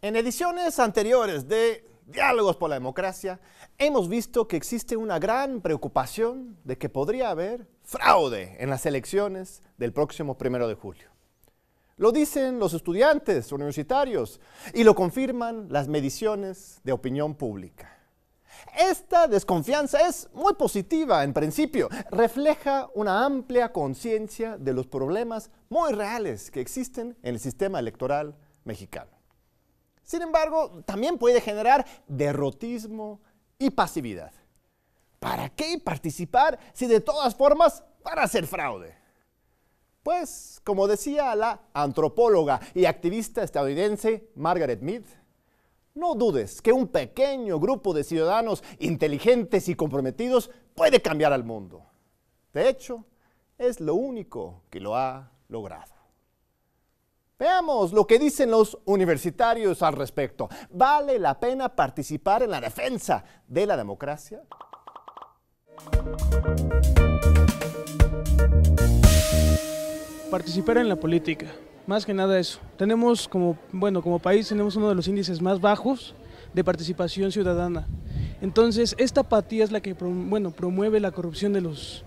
En ediciones anteriores de Diálogos por la Democracia, hemos visto que existe una gran preocupación de que podría haber fraude en las elecciones del próximo 1 de julio. Lo dicen los estudiantes universitarios y lo confirman las mediciones de opinión pública. Esta desconfianza es muy positiva en principio, refleja una amplia conciencia de los problemas muy reales que existen en el sistema electoral mexicano. Sin embargo, también puede generar derrotismo y pasividad. ¿Para qué participar si de todas formas van a hacer fraude? Pues, como decía la antropóloga y activista estadounidense Margaret Mead, no dudes que un pequeño grupo de ciudadanos inteligentes y comprometidos puede cambiar al mundo. De hecho, es lo único que lo ha logrado. Veamos lo que dicen los universitarios al respecto. ¿Vale la pena participar en la defensa de la democracia? Participar en la política, más que nada eso. Tenemos como país tenemos uno de los índices más bajos de participación ciudadana. Entonces, esta apatía es la que promueve la corrupción de los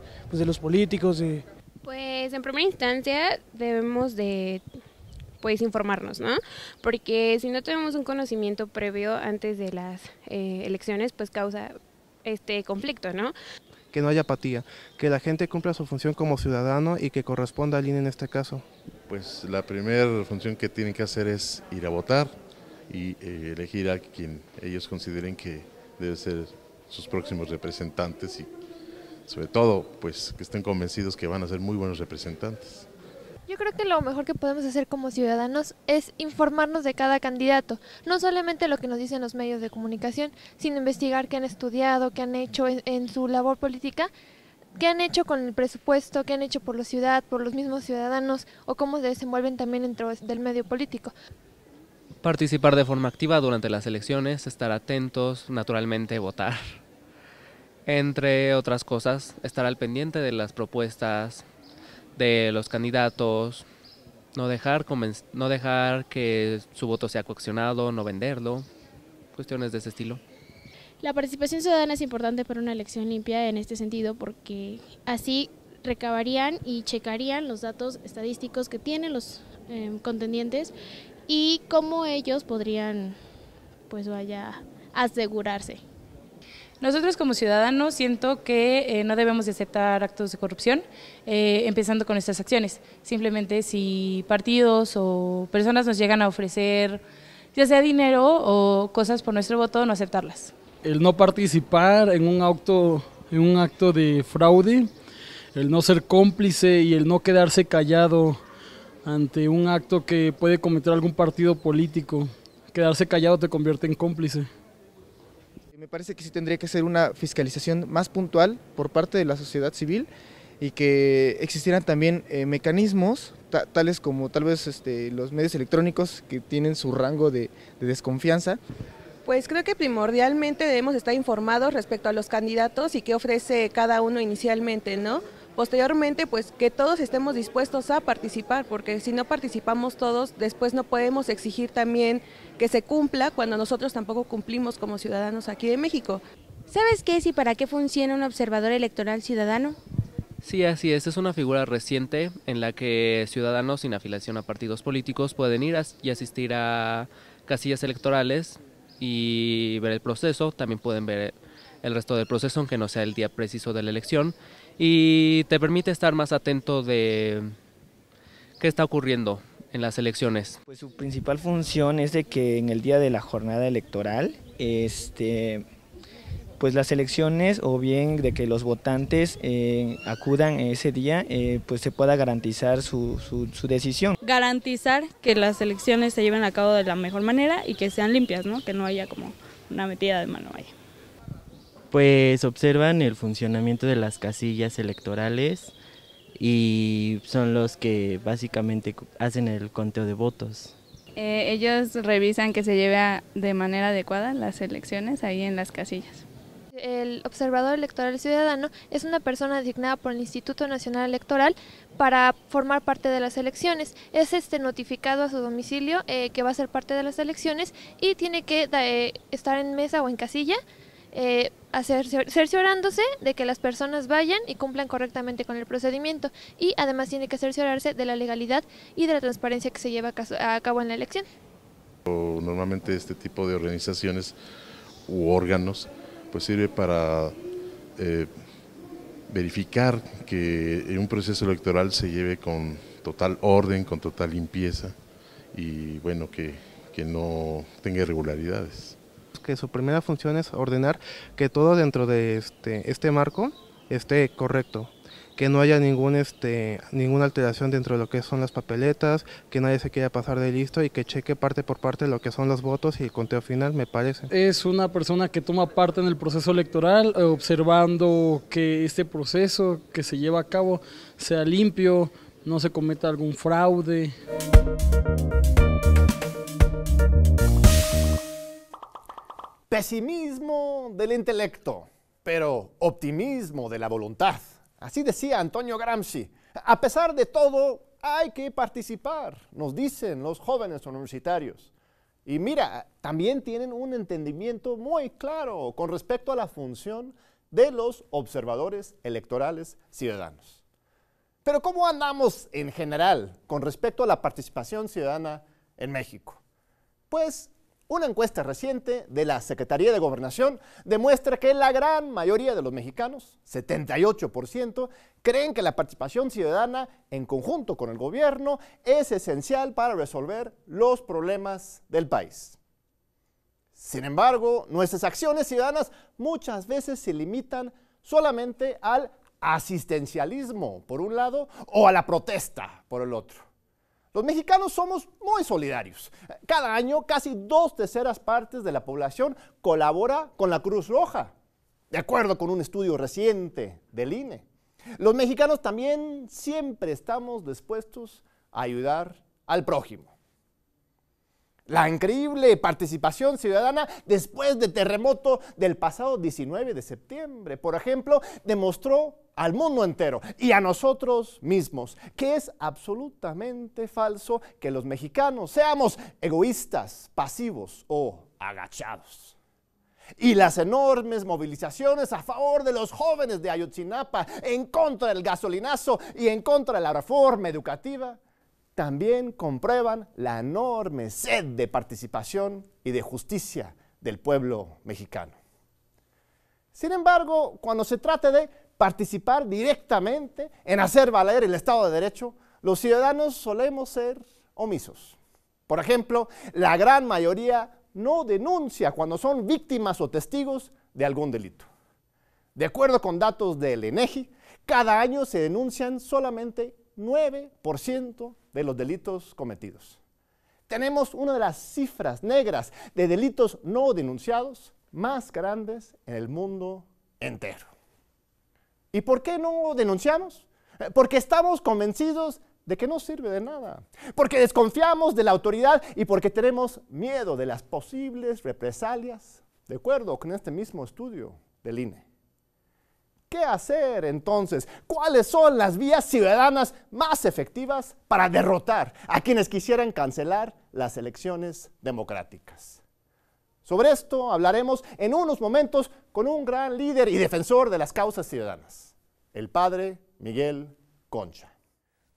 políticos. Pues en primera instancia debemos de informarnos, ¿no? Porque si no tenemos un conocimiento previo antes de las elecciones, pues causa conflicto, ¿no? Que no haya apatía, que la gente cumpla su función como ciudadano y que corresponda al INE en este caso. Pues la primera función que tienen que hacer es ir a votar y elegir a quien ellos consideren que debe ser sus próximos representantes y sobre todo pues que estén convencidos que van a ser muy buenos representantes. Yo creo que lo mejor que podemos hacer como ciudadanos es informarnos de cada candidato, no solamente lo que nos dicen los medios de comunicación, sino investigar qué han estudiado, qué han hecho en su labor política, qué han hecho con el presupuesto, qué han hecho por la ciudad, por los mismos ciudadanos o cómo se desenvuelven también dentro del medio político. Participar de forma activa durante las elecciones, estar atentos, naturalmente votar. Entre otras cosas, estar al pendiente de las propuestas de los candidatos, no dejar que su voto sea coaccionado, no venderlo, cuestiones de ese estilo. La participación ciudadana es importante para una elección limpia en este sentido porque así recabarían y checarían los datos estadísticos que tienen los contendientes y cómo ellos podrían asegurarse. Nosotros como ciudadanos siento que no debemos de aceptar actos de corrupción, empezando con nuestras acciones. Simplemente si partidos o personas nos llegan a ofrecer ya sea dinero o cosas por nuestro voto, no aceptarlas. El no participar en un acto de fraude, el no ser cómplice y el no quedarse callado ante un acto que puede cometer algún partido político. Quedarse callado te convierte en cómplice. Me parece que sí tendría que ser una fiscalización más puntual por parte de la sociedad civil y que existieran también mecanismos tales como tal vez los medios electrónicos que tienen su rango de desconfianza. Pues creo que primordialmente debemos estar informados respecto a los candidatos y qué ofrece cada uno inicialmente, ¿no? Posteriormente, pues que todos estemos dispuestos a participar, porque si no participamos todos, después no podemos exigir también que se cumpla cuando nosotros tampoco cumplimos como ciudadanos aquí de México. ¿Sabes qué es y para qué funciona un observador electoral ciudadano? Sí, así es una figura reciente en la que ciudadanos sin afiliación a partidos políticos pueden ir y asistir a casillas electorales y ver el proceso, también pueden ver el resto del proceso, aunque no sea el día preciso de la elección, y te permite estar más atento de qué está ocurriendo en las elecciones. Pues su principal función es de que en el día de la jornada electoral, pues las elecciones o bien de que los votantes acudan ese día, pues se pueda garantizar su decisión. Garantizar que las elecciones se lleven a cabo de la mejor manera y que sean limpias, ¿no? Que no haya como una metida de mano ahí. Pues observan el funcionamiento de las casillas electorales y son los que básicamente hacen el conteo de votos. Ellos revisan que se lleve de manera adecuada las elecciones ahí en las casillas. El observador electoral ciudadano es una persona designada por el Instituto Nacional Electoral para formar parte de las elecciones. Es notificado a su domicilio que va a ser parte de las elecciones y tiene que estar en mesa o en casilla, cerciorándose de que las personas vayan y cumplan correctamente con el procedimiento, y además tiene que cerciorarse de la legalidad y de la transparencia que se lleva a cabo en la elección. Normalmente este tipo de organizaciones u órganos pues sirve para verificar que un proceso electoral se lleve con total orden, con total limpieza y bueno, que no tenga irregularidades. Que su primera función es ordenar que todo dentro de este marco esté correcto, que no haya ninguna alteración dentro de lo que son las papeletas, que nadie se quiera pasar de listo y que cheque parte por parte lo que son los votos y el conteo final, me parece. Es una persona que toma parte en el proceso electoral, observando que este proceso que se lleva a cabo sea limpio, no se cometa algún fraude. Pesimismo del intelecto, pero optimismo de la voluntad. Así decía Antonio Gramsci. A pesar de todo, hay que participar, nos dicen los jóvenes universitarios. Y mira, también tienen un entendimiento muy claro con respecto a la función de los observadores electorales ciudadanos. Pero ¿cómo andamos en general con respecto a la participación ciudadana en México? Pues una encuesta reciente de la Secretaría de Gobernación demuestra que la gran mayoría de los mexicanos, 78%, creen que la participación ciudadana en conjunto con el gobierno es esencial para resolver los problemas del país. Sin embargo, nuestras acciones ciudadanas muchas veces se limitan solamente al asistencialismo, por un lado, o a la protesta, por el otro. Los mexicanos somos muy solidarios. Cada año, casi 2/3 partes de la población colabora con la Cruz Roja, de acuerdo con un estudio reciente del INE. Los mexicanos también siempre estamos dispuestos a ayudar al prójimo. La increíble participación ciudadana después del terremoto del pasado 19 de septiembre, por ejemplo, demostró al mundo entero y a nosotros mismos que es absolutamente falso que los mexicanos seamos egoístas, pasivos o agachados. Y las enormes movilizaciones a favor de los jóvenes de Ayotzinapa, en contra del gasolinazo y en contra de la reforma educativa, también comprueban la enorme sed de participación y de justicia del pueblo mexicano. Sin embargo, cuando se trata de participar directamente en hacer valer el Estado de Derecho, los ciudadanos solemos ser omisos. Por ejemplo, la gran mayoría no denuncia cuando son víctimas o testigos de algún delito. De acuerdo con datos del INEGI, cada año se denuncian solamente 9% de los delitos cometidos. Tenemos una de las cifras negras de delitos no denunciados más grandes en el mundo entero. ¿Y por qué no denunciamos? Porque estamos convencidos de que no sirve de nada, porque desconfiamos de la autoridad y porque tenemos miedo de las posibles represalias, de acuerdo con este mismo estudio del INE. ¿Qué hacer entonces? ¿Cuáles son las vías ciudadanas más efectivas para derrotar a quienes quisieran cancelar las elecciones democráticas? Sobre esto hablaremos en unos momentos con un gran líder y defensor de las causas ciudadanas, el padre Miguel Concha.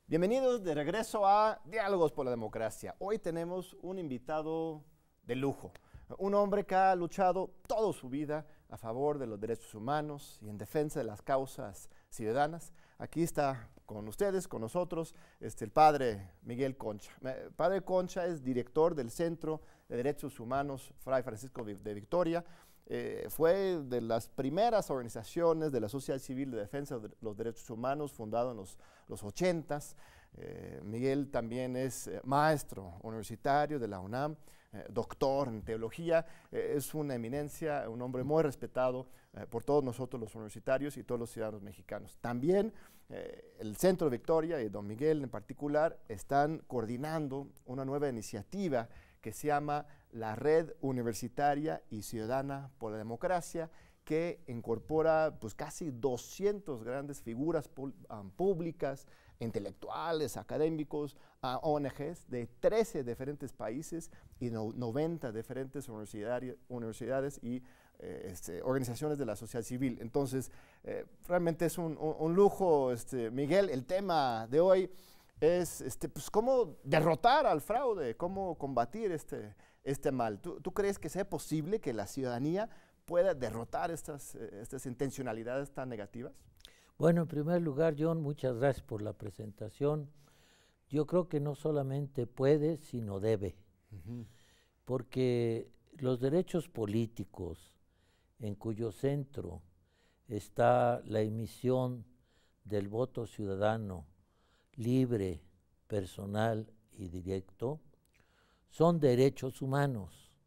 Bienvenidos de regreso a Diálogos por la Democracia. Hoy tenemos un invitado de lujo, un hombre que ha luchado toda su vida a favor de los derechos humanos y en defensa de las causas ciudadanas. Aquí está con ustedes, con nosotros, el padre Miguel Concha. Padre Concha es director del Centro de Derechos Humanos Fray Francisco de Vitoria. Fue de las primeras organizaciones de la sociedad civil de defensa de los derechos humanos, fundado en los 80s. Miguel también es maestro universitario de la UNAM, doctor en teología, es una eminencia, un hombre muy respetado por todos nosotros los universitarios y todos los ciudadanos mexicanos. También el Centro de Victoria y don Miguel en particular están coordinando una nueva iniciativa que se llama la Red Universitaria y Ciudadana por la Democracia, que incorpora pues casi 200 grandes figuras públicas, intelectuales, académicos, ONGs de 13 diferentes países y 90 diferentes universidades y organizaciones de la sociedad civil. Entonces, realmente es un lujo, Miguel. El tema de hoy es pues, cómo derrotar al fraude, cómo combatir este mal. ¿Tú crees que sea posible que la ciudadanía pueda derrotar estas intencionalidades tan negativas? Bueno, en primer lugar, John, muchas gracias por la presentación. Yo creo que no solamente puede, sino debe, porque los derechos políticos, en cuyo centro está la emisión del voto ciudadano libre, personal y directo, son derechos humanos.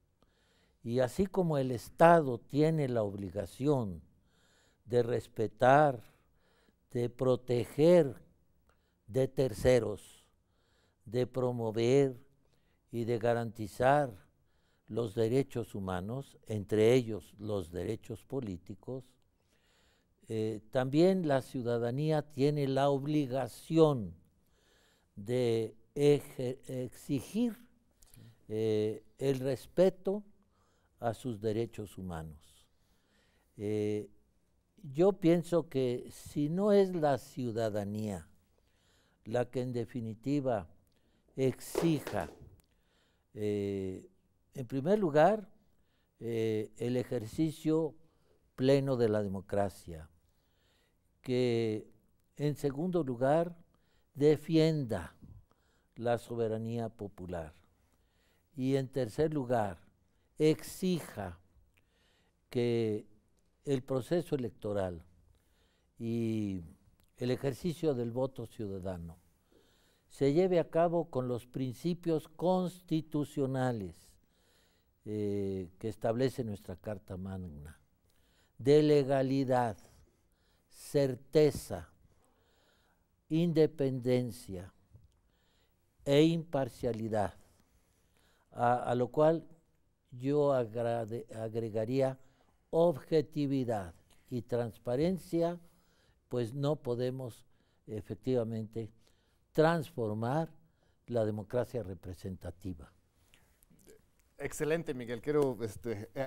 Y así como el Estado tiene la obligación de respetar, de proteger de terceros, de promover y de garantizar los derechos humanos, entre ellos los derechos políticos, también la ciudadanía tiene la obligación de exigir el respeto a sus derechos humanos. Yo pienso que si no es la ciudadanía la que en definitiva exija, en primer lugar, el ejercicio pleno de la democracia, que en segundo lugar defienda la soberanía popular y en tercer lugar exija que el proceso electoral y el ejercicio del voto ciudadano se lleve a cabo con los principios constitucionales que establece nuestra Carta Magna, de legalidad, certeza, independencia e imparcialidad, a lo cual yo agregaría objetividad y transparencia, pues no podemos efectivamente transformar la democracia representativa. Excelente, Miguel. Quiero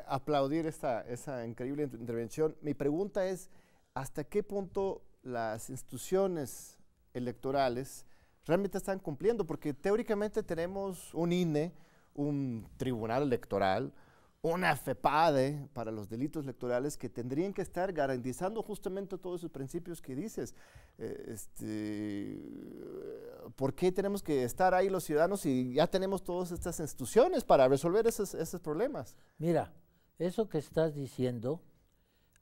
aplaudir esa increíble intervención. Mi pregunta es, ¿hasta qué punto las instituciones electorales realmente están cumpliendo? Porque teóricamente tenemos un INE, un tribunal electoral, una FEPADE para los delitos electorales que tendrían que estar garantizando justamente todos esos principios que dices. ¿Por qué tenemos que estar ahí los ciudadanos si ya tenemos todas estas instituciones para resolver esos problemas? Mira, eso que estás diciendo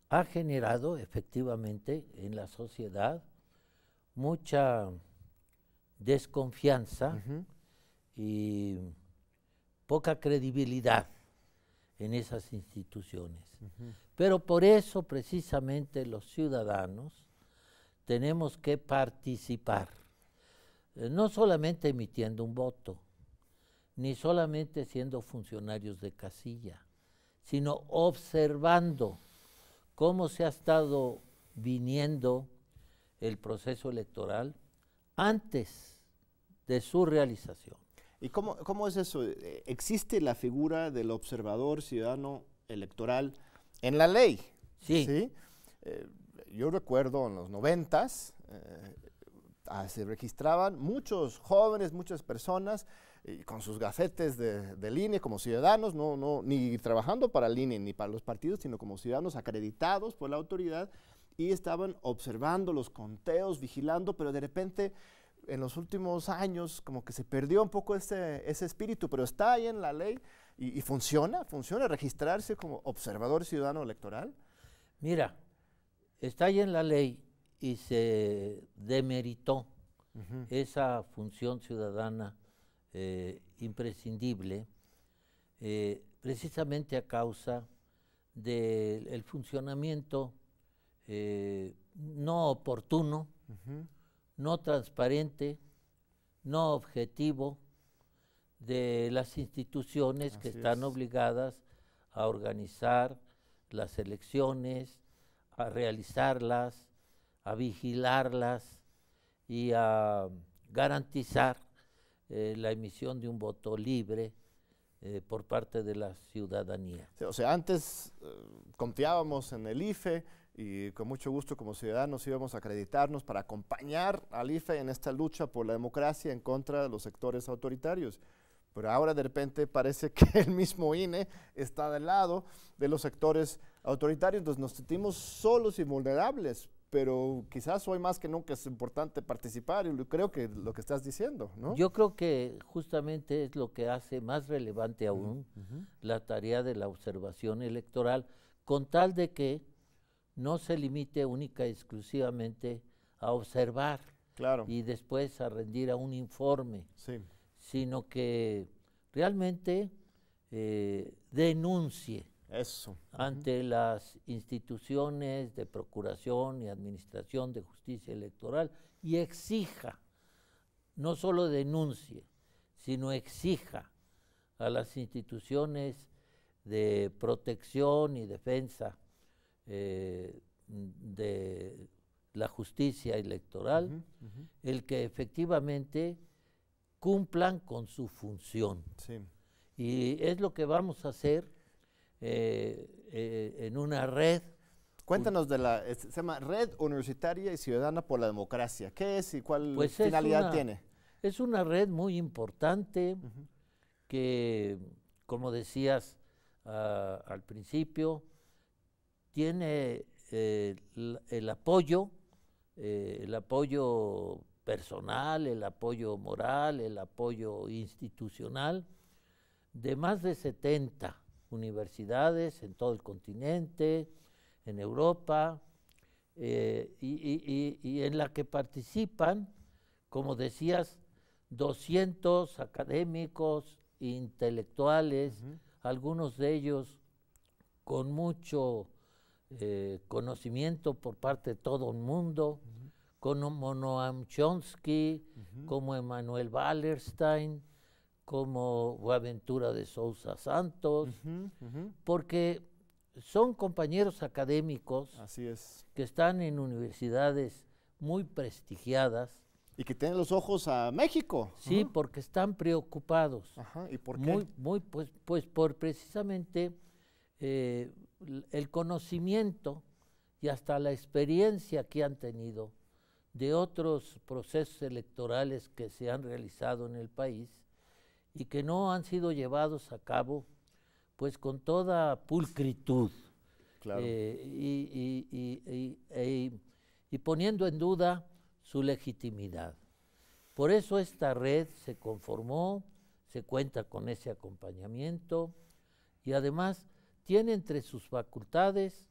ha generado efectivamente en la sociedad mucha desconfianza y poca credibilidad en esas instituciones. Pero por eso precisamente los ciudadanos tenemos que participar, no solamente emitiendo un voto, ni solamente siendo funcionarios de casilla, sino observando cómo se ha estado viniendo el proceso electoral antes de su realización. ¿Y cómo es eso? ¿Existe la figura del observador ciudadano electoral en la ley? Sí. Yo recuerdo en los 90s, se registraban muchos jóvenes, muchas personas con sus gafetes del INE como ciudadanos, ni trabajando para el INE ni para los partidos, sino como ciudadanos acreditados por la autoridad, y estaban observando los conteos, vigilando, pero de repente en los últimos años como que se perdió un poco ese espíritu, pero está ahí en la ley y funciona registrarse como observador ciudadano electoral. Mira, está ahí en la ley y se demeritó esa función ciudadana imprescindible precisamente a causa del funcionamiento no oportuno, no transparente, no objetivo de las instituciones que están obligadas a organizar las elecciones, a realizarlas, a vigilarlas y a garantizar la emisión de un voto libre por parte de la ciudadanía. Sí, o sea, antes confiábamos en el IFE y con mucho gusto como ciudadanos íbamos a acreditarnos para acompañar al IFE en esta lucha por la democracia en contra de los sectores autoritarios. Pero ahora de repente parece que el mismo INE está del lado de los sectores autoritarios, entonces nos sentimos solos y vulnerables, pero quizás hoy más que nunca es importante participar y creo que lo que estás diciendo, ¿no? Yo creo que justamente es lo que hace más relevante aún la tarea de la observación electoral, con tal de que no se limite única y exclusivamente a observar y después a rendir a un informe, sino que realmente denuncie ante las instituciones de procuración y administración de justicia electoral y exija, no solo denuncie, sino exija a las instituciones de protección y defensa de la justicia electoral, el que efectivamente cumplan con su función. Y es lo que vamos a hacer en una red. Cuéntanos de se llama Red Universitaria y Ciudadana por la Democracia. ¿Qué es y cuál pues finalidad tiene? Es una red muy importante que, como decías al principio, tiene el apoyo personal, el apoyo moral, el apoyo institucional de más de 70 universidades en todo el continente, en Europa, y en la que participan, como decías, 200 académicos, intelectuales, algunos de ellos con mucho conocimiento por parte de todo el mundo, como Noam Chomsky, como Emanuel Wallerstein, como Boaventura de Sousa Santos, porque son compañeros académicos que están en universidades muy prestigiadas. Y que tienen los ojos a México. Sí, porque están preocupados. ¿Y por qué? Pues por precisamente el conocimiento y hasta la experiencia que han tenido de otros procesos electorales que se han realizado en el país y que no han sido llevados a cabo pues con toda pulcritud, y poniendo en duda su legitimidad. Por eso esta red se conformó, se cuenta con ese acompañamiento y además tiene entre sus facultades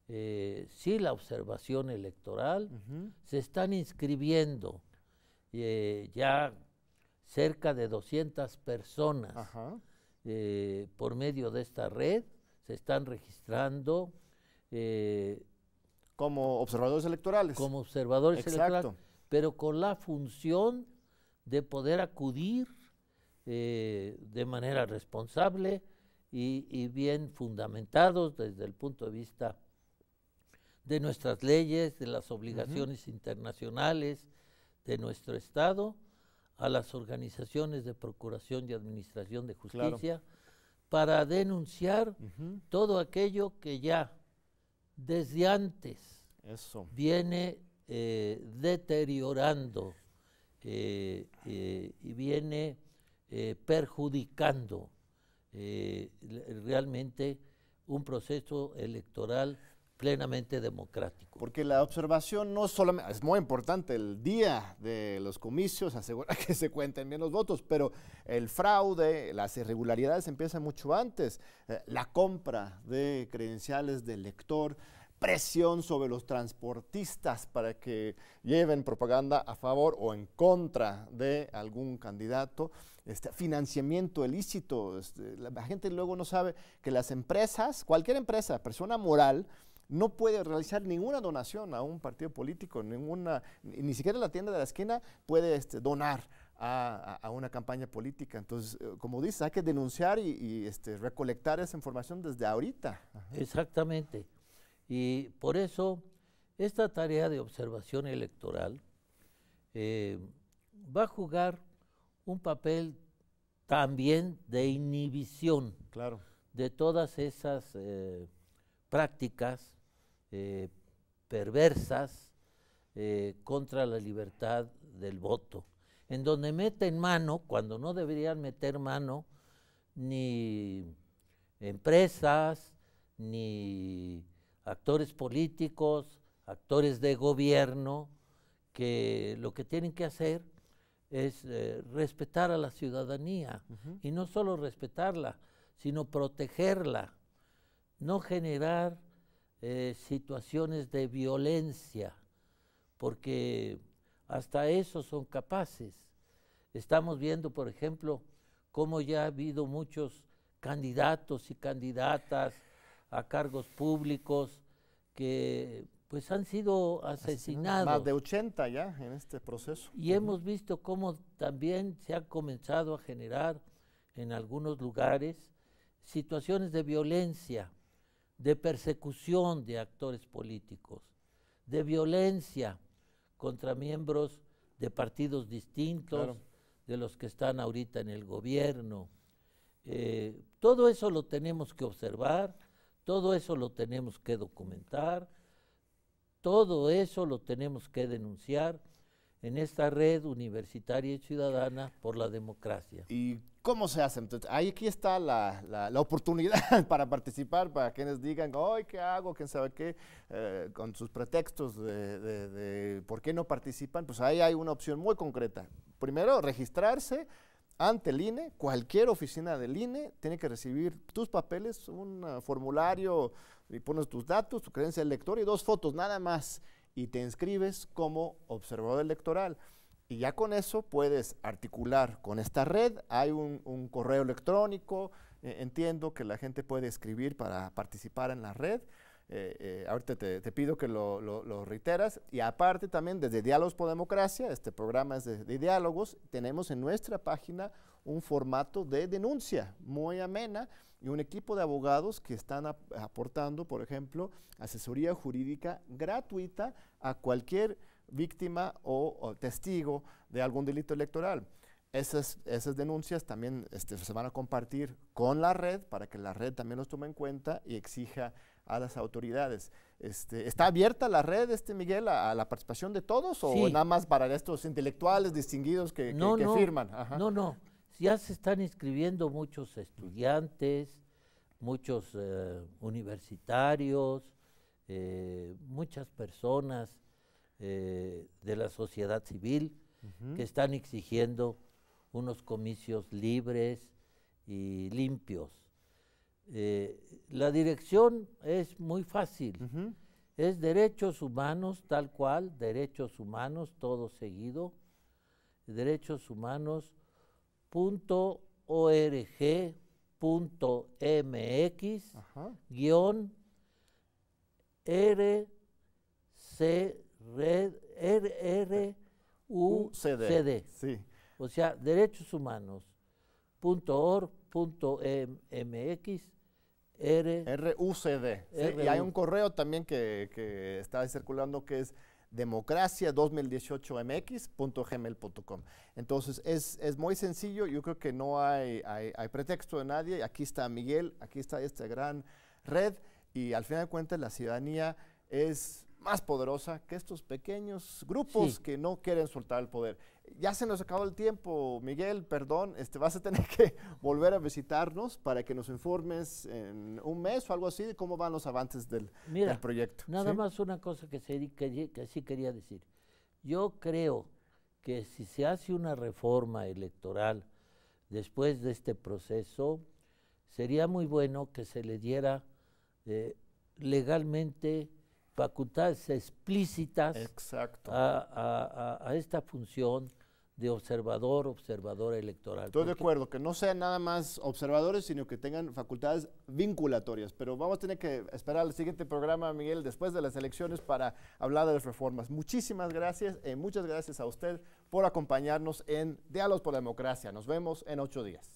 sí la observación electoral. Se están inscribiendo ya cerca de 200 personas por medio de esta red, se están registrando como observadores electorales. Como observadores electorales, pero con la función de poder acudir de manera responsable y bien fundamentados desde el punto de vista de nuestras leyes, de las obligaciones internacionales de nuestro Estado, a las organizaciones de procuración y administración de justicia, para denunciar todo aquello que ya desde antes viene deteriorando y viene perjudicando realmente un proceso electoral plenamente democrático. Porque la observación no solamente, es muy importante el día de los comicios, asegurar que se cuenten bien los votos, pero el fraude, las irregularidades empiezan mucho antes. La compra de credenciales del lector, presión sobre los transportistas para que lleven propaganda a favor o en contra de algún candidato, financiamiento ilícito. La gente luego no sabe que las empresas, cualquier empresa, persona moral, no puede realizar ninguna donación a un partido político, ni siquiera la tienda de la esquina puede donar a una campaña política. Entonces, como dices, hay que denunciar y recolectar esa información desde ahorita. Ajá. Exactamente. Y por eso esta tarea de observación electoral va a jugar un papel también de inhibición de todas esas prácticas perversas contra la libertad del voto, en donde meten mano, cuando no deberían meter mano, ni empresas, ni actores políticos, actores de gobierno, que lo que tienen que hacer es respetar a la ciudadanía, y no solo respetarla, sino protegerla, no generar situaciones de violencia, porque hasta eso son capaces. Estamos viendo, por ejemplo, cómo ya ha habido muchos candidatos y candidatas a cargos públicos que pues han sido asesinados. Más de 80 ya en este proceso. Y hemos visto cómo también se ha comenzado a generar en algunos lugares situaciones de violencia, de persecución de actores políticos, de violencia contra miembros de partidos distintos de los que están ahorita en el gobierno. Todo eso lo tenemos que observar, todo eso lo tenemos que documentar, todo eso lo tenemos que denunciar en esta red universitaria y ciudadana por la democracia. ¿Y cómo se hace? Entonces, aquí está la oportunidad para participar, para quienes digan, ¡ay, qué hago! ¿Quién sabe qué? Con sus pretextos de por qué no participan, pues ahí hay una opción muy concreta. Primero, registrarse ante el INE. Cualquier oficina del INE tiene que recibir tus papeles, un formulario, y pones tus datos, tu credencia de elector y 2 fotos, nada más, y te inscribes como observador electoral. Y ya con eso puedes articular con esta red. Hay un correo electrónico, entiendo que la gente puede escribir para participar en la red. Ahorita te pido que lo reiteras. Y aparte también desde Diálogos por Democracia, este programa es de diálogos, tenemos en nuestra página un formato de denuncia muy amena y un equipo de abogados que están aportando, por ejemplo, asesoría jurídica gratuita a cualquier víctima o testigo de algún delito electoral. Esas denuncias también se van a compartir con la red para que la red también los tome en cuenta y exija a las autoridades. ¿Está abierta la red, Miguel, a la participación de todos o Sí. nada más para estos intelectuales distinguidos que firman? Ajá. No, ya se están inscribiendo muchos estudiantes, muchos universitarios, muchas personas de la sociedad civil que están exigiendo unos comicios libres y limpios. La dirección es muy fácil, es Derechos Humanos tal cual, Derechos Humanos todo seguido, derechoshumanos.org.mx RUCD. Sí. O sea, derechoshumanos.org.mx RUCD. Sí, y hay un correo también que está circulando que es democracia2018mx.gmail.com. Entonces es muy sencillo, yo creo que no hay pretexto de nadie. Aquí está Miguel, aquí está esta gran red y al final de cuentas la ciudadanía es más poderosa que estos pequeños grupos que no quieren soltar el poder. Ya se nos acabó el tiempo, Miguel, perdón, vas a tener que volver a visitarnos para que nos informes en un mes o algo así de cómo van los avances del proyecto. Nada más una cosa que sí quería decir. Yo creo que si se hace una reforma electoral después de este proceso, sería muy bueno que se le diera legalmente facultades explícitas a esta función de observador electoral. Estoy de acuerdo, que no sean nada más observadores, sino que tengan facultades vinculatorias. Pero vamos a tener que esperar al siguiente programa, Miguel, después de las elecciones para hablar de las reformas. Muchísimas gracias, muchas gracias a usted por acompañarnos en Diálogos por la Democracia. Nos vemos en 8 días.